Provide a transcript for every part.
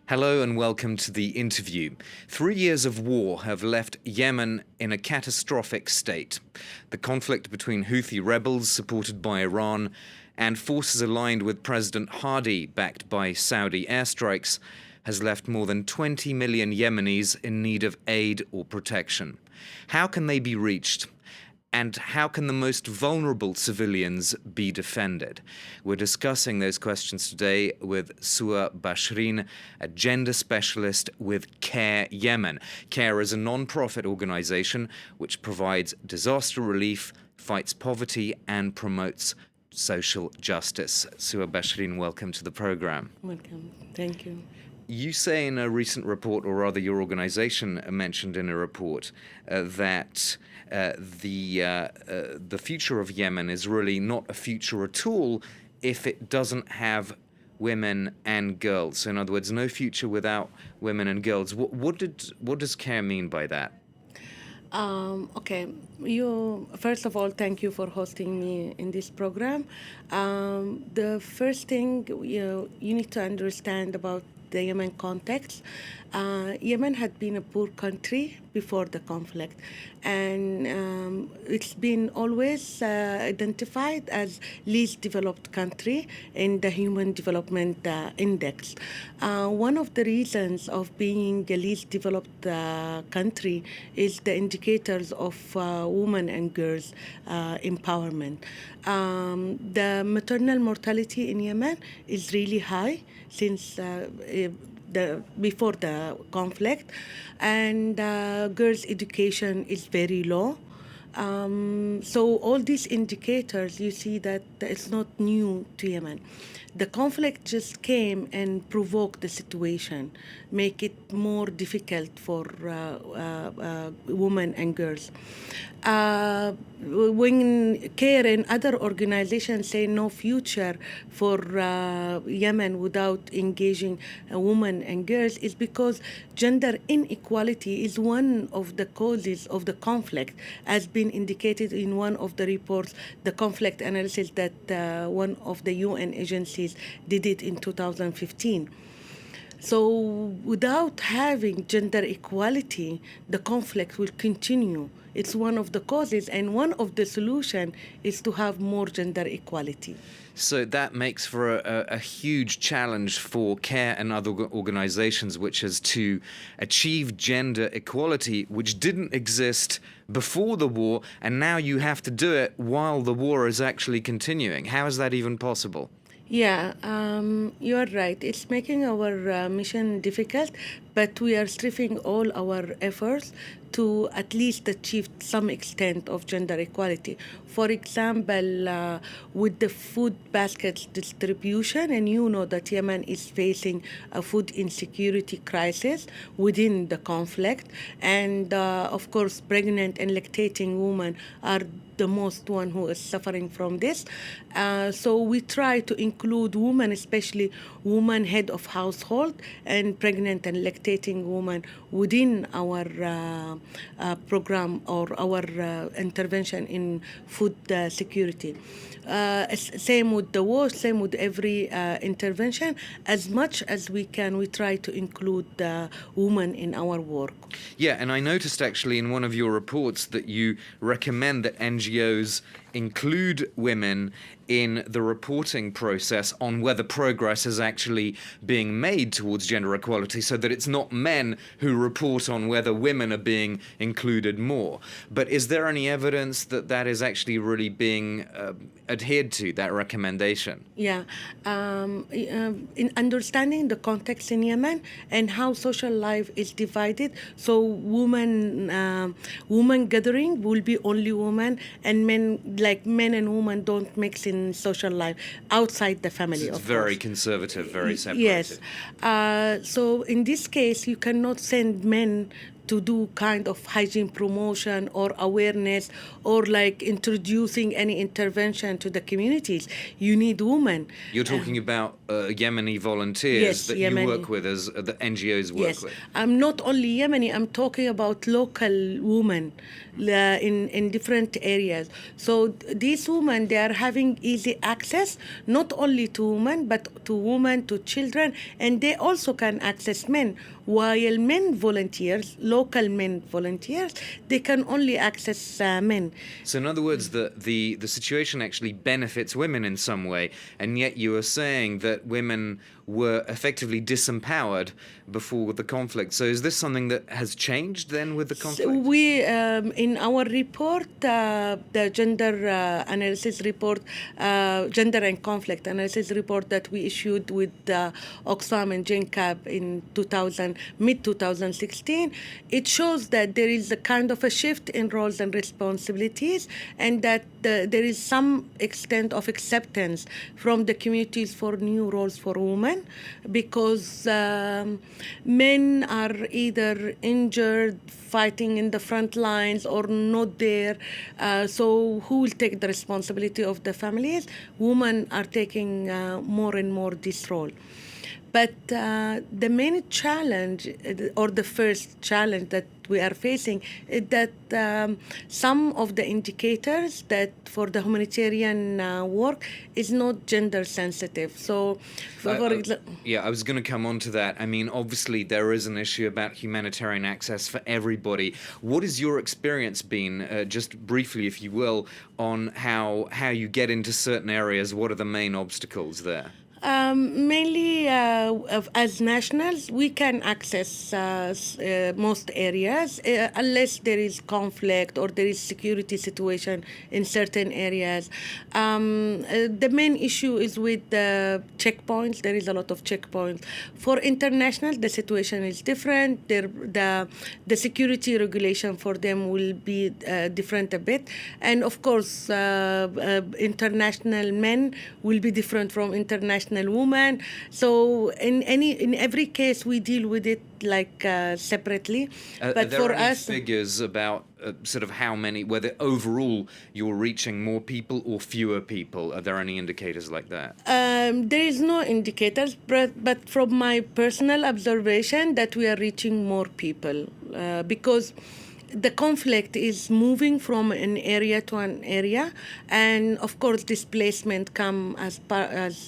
Hello and welcome to the interview. 3 years of war have left Yemen in a catastrophic state. The conflict between Houthi rebels supported by Iran and forces aligned with President Hadi backed by Saudi airstrikes has left more than 20 million Yemenis in need of aid or protection. How can they be reached? And how can the most vulnerable civilians be defended? We're discussing those questions today with Suha Basharen, a gender specialist with CARE Yemen. CARE is a non-profit organization which provides disaster relief, fights poverty, and promotes social justice. Suha Basharen, welcome to the program. Welcome. Thank you. You say in a recent report, or rather your organization mentioned in a report, that the future of Yemen is really not a future at all if it doesn't have women and girls. So in other words, no future without women and girls. What does CARE mean by that? Okay. First of all, thank you for hosting me in this program. The first thing you need to understand about the Yemen context. Yemen had been a poor country before the conflict, and it's been always identified as least developed country in the Human Development Index. One of the reasons of being a least developed country is the indicators of women and girls empowerment. The maternal mortality in Yemen is really high since before the conflict, and girls' education is very low. So all these indicators, you see that it's not new to Yemen. The conflict just came and provoked the situation, make it more difficult for women and girls. When CARE and other organizations say no future for Yemen without engaging women and girls, is because gender inequality is one of the causes of the conflict, as been indicated in one of the reports, the conflict analysis that one of the UN agencies did it in 2015. So without having gender equality, the conflict will continue. It's one of the causes, and one of the solutions is to have more gender equality. So that makes for a huge challenge for CARE and other organizations, which is to achieve gender equality, which didn't exist before the war, and now you have to do it while the war is actually continuing. How is that even possible? Yeah, you are right. It's making our mission difficult, but we are striving all our efforts to at least achieve some extent of gender equality. For example, with the food baskets distribution, and you know that Yemen is facing a food insecurity crisis within the conflict, and of course, pregnant and lactating women are the most one who is suffering from this. So we try to include women, especially women head of household and pregnant and lactating women within our program or our intervention in food security. Same with the war, same with every intervention. As much as we can, we try to include women in our work. Yeah, and I noticed actually in one of your reports that you recommend that NGOs include women in the reporting process on whether progress is actually being made towards gender equality, so that it's not men who report on whether women are being included more. But is there any evidence that that is actually really being adhered to, that recommendation? Yeah. In understanding the context in Yemen and how social life is divided, so women gathering will be only women, and men and women don't mix in social life outside the family. It's very conservative, very separated. Yes. So in this case, you cannot send men to do kind of hygiene promotion or awareness or like introducing any intervention to the communities. You need women. You're talking about Yemeni volunteers Yes, that Yemeni. you work with, as the NGOs work Yes, with. I'm not only Yemeni. I'm talking about local women in different areas. So these women, they are having easy access not only to women but to women, to children, and they also can access men. While men volunteers, local men volunteers, they can only access men. So in other words, the situation actually benefits women in some way, and yet you are saying that women were effectively disempowered before the conflict. So is this something that has changed then with the conflict? So we, in our report, the gender analysis report, gender and conflict analysis report that we issued with Oxfam and GenCab in mid-2016, it shows that there is a kind of a shift in roles and responsibilities, and that there is some extent of acceptance from the communities for new roles for women, because men are either injured, fighting in the front lines, or not there. So who will take the responsibility of the families? Women are taking more and more this role. But the main challenge, or the first challenge that we are facing, is that some of the indicators that for the humanitarian work is not gender sensitive. So, yeah, I was going to come on to that. I mean, obviously there is an issue about humanitarian access for everybody. What has your experience been, just briefly, if you will, on how you get into certain areas? What are the main obstacles there? Mainly, as nationals, we can access most areas unless there is conflict or there is security situation in certain areas. The main issue is with the checkpoints. There is a lot of checkpoints. For international, the situation is different. The security regulation for them will be different a bit. And of course, international men will be different from international women. So in every case we deal with it like separately. But are there for any us, figures about sort of how many, whether overall you're reaching more people or fewer people? Are there any indicators like that? There is no indicators, but from my personal observation, that we are reaching more people because the conflict is moving from an area to an area, and of course displacement come as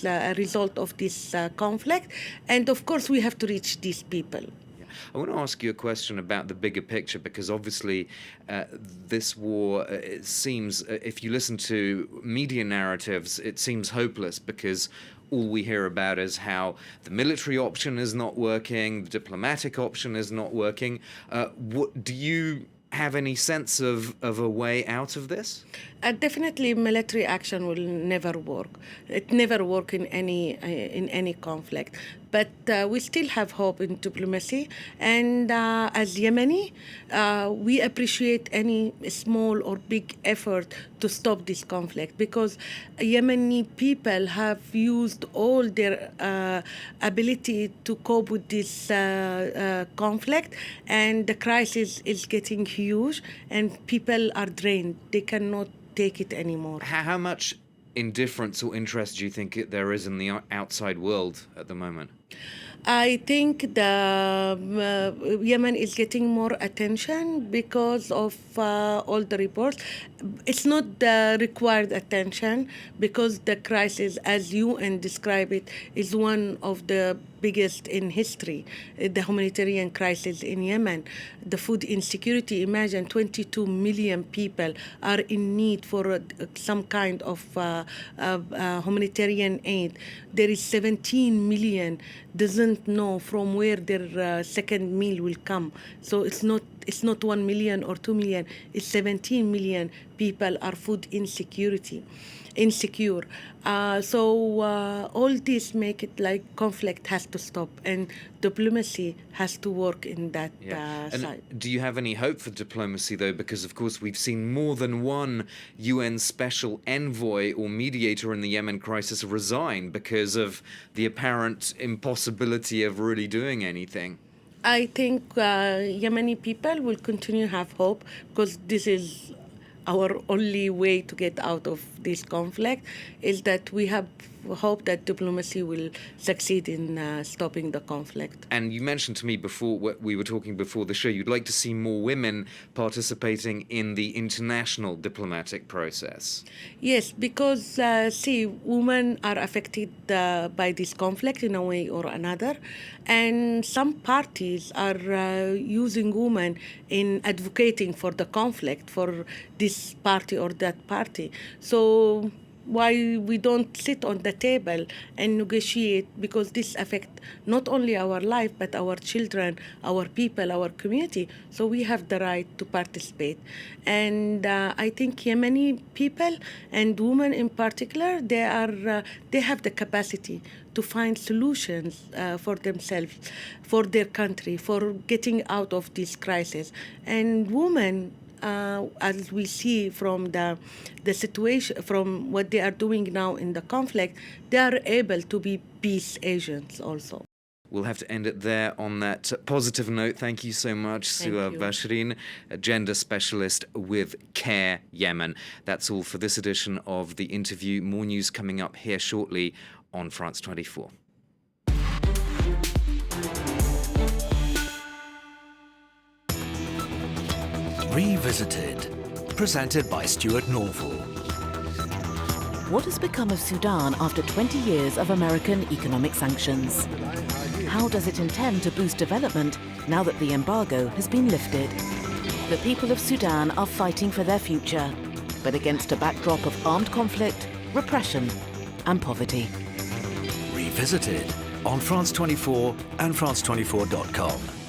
a result of this conflict, and of course we have to reach these people. I want to ask you a question about the bigger picture, because obviously this war, it seems, if you listen to media narratives, it seems hopeless, because all we hear about is how the military option is not working, the diplomatic option is not working. What do you have any sense of a way out of this? Definitely, military action will never work. It never work in any conflict. But we still have hope in diplomacy. And as Yemeni, we appreciate any small or big effort to stop this conflict, because Yemeni people have used all their ability to cope with this conflict, and the crisis is getting huge, and people are drained. They cannot take it anymore. How much indifference or interest do you think there is in the outside world at the moment? I think the Yemen is getting more attention because of all the reports. It's not the required attention, because the crisis, as UN describe it, is one of the biggest in history, the humanitarian crisis in Yemen. The food insecurity, imagine 22 million people are in need for some kind of humanitarian aid. There is 17 million doesn't know from where their second meal will come. So it's not 1 million or 2 million, it's 17 million people are food insecure. So all this make it like conflict has to stop, and diplomacy has to work in that side. Do you have any hope for diplomacy, though? Because, of course, we've seen more than one UN special envoy or mediator in the Yemen crisis resign because of the apparent impossibility of really doing anything. I think Yemeni people will continue to have hope because this is our only way to get out of this conflict, is that we have hope that diplomacy will succeed in stopping the conflict. And you mentioned to me before, we were talking before the show, you'd like to see more women participating in the international diplomatic process. Yes, because women are affected by this conflict in a way or another, and some parties are using women in advocating for the conflict for this party or that party. So why we don't sit on the table and negotiate, because this affects not only our life but our children, our people, our community. So we have the right to participate. And I think Yemeni people and women in particular, they have the capacity to find solutions for themselves, for their country, for getting out of this crisis. And women, as we see from the situation, from what they are doing now in the conflict, they are able to be peace agents also. We'll have to end it there on that positive note. Thank you so much, Suha Basharen, a gender specialist with CARE Yemen. That's all for this edition of The Interview. More news coming up here shortly on France 24. Revisited, presented by Stuart Norval. What has become of Sudan after 20 years of American economic sanctions? How does it intend to boost development now that the embargo has been lifted? The people of Sudan are fighting for their future, but against a backdrop of armed conflict, repression, and poverty. Revisited on France 24 and France24.com.